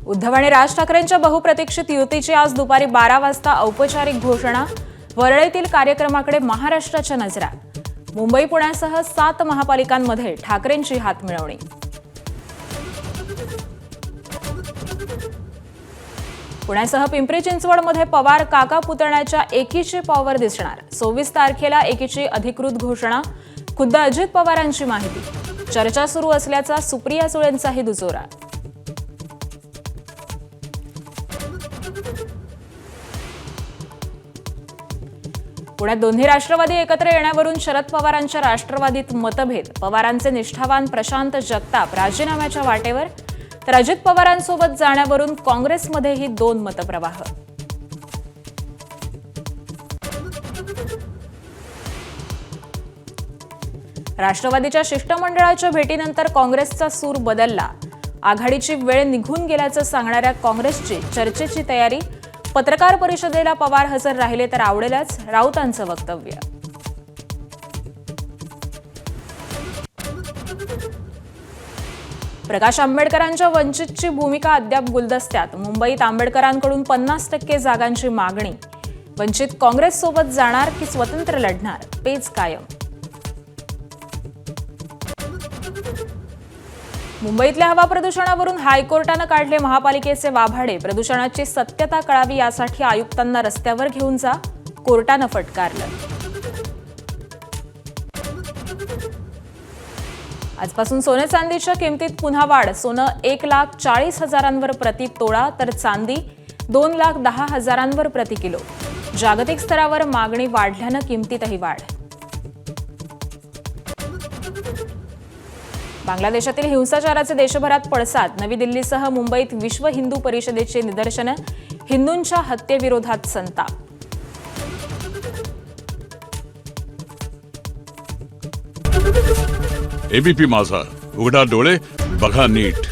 उद्धव आणि राज ठाकरेंच्या बहुप्रतीक्षित युतीची आज दुपारी 12 वाजता औपचारिक घोषणा। वरळीतील कार्यक्रमाकडे महाराष्ट्राच्या नजरा। मुंबई पुण्यासह 7 महापालिकांमध्ये ठाकरेंची हातमिळवणी। पुण्यासह पिंपरी चिंचवडमध्ये पवार काका पुतण्याच्या एकीची पॉवर दिसणार। 24 तारखेला एकीची अधिकृत घोषणा। खुद्द अजित पवारांची माहिती। चर्चा सुरू असल्याचा सुप्रिया सुळेंचाही दुजोरा। पुण्यात दोन्ही राष्ट्रवादी एकत्र येण्यावरून शरद पवारांच्या राष्ट्रवादीत मतभेद। पवारांचे निष्ठावान प्रशांत जगताप राजीनाम्याच्या वाटेवर, तर अजित पवारांसोबत जाण्यावरून काँग्रेसमध्येही 2 मतप्रवाह। राष्ट्रवादीच्या शिष्टमंडळाच्या भेटीनंतर काँग्रेसचा सूर बदलला। आघाडीची वेळ निघून गेल्याचं सांगणाऱ्या काँग्रेसची चर्चेची तयारी। पत्रकार परिषदेला पवार हजर राहिले तर आवडेलच, राऊतांचं वक्तव्य। प्रकाश आंबेडकरांच्या वंचितची भूमिका अद्याप गुलदस्त्यात। मुंबईत आंबेडकरांकडून 50% जागांची मागणी। वंचित काँग्रेससोबत जाणार की स्वतंत्र लढणार, पेच कायम। मुंबईतल्या हवा प्रदूषणावरून हायकोर्टानं काढले महापालिकेचे वाभाडे। प्रदूषणाची सत्यता कळावी यासाठी आयुक्तांना रस्त्यावर घेऊन जा, कोर्टानं फटकारलं। आजपासून सोने चांदीच्या किमतीत पुन्हा वाढ। सोनं 1,40,000 प्रति तोळा, तर चांदी 2,10,000 प्रति किलो। जागतिक स्तरावर मागणी वाढल्यानं किमतीतही वाढ। बांगलादेशातील हिंसाचाराचे देशभरात पडसाद। नवी दिल्लीसह मुंबईत विश्व हिंदू परिषदेचे निदर्शनं। हिंदूंच्या हत्येविरोधात संताप। एबीपी माझा, उघडा डोळे बघा नीट।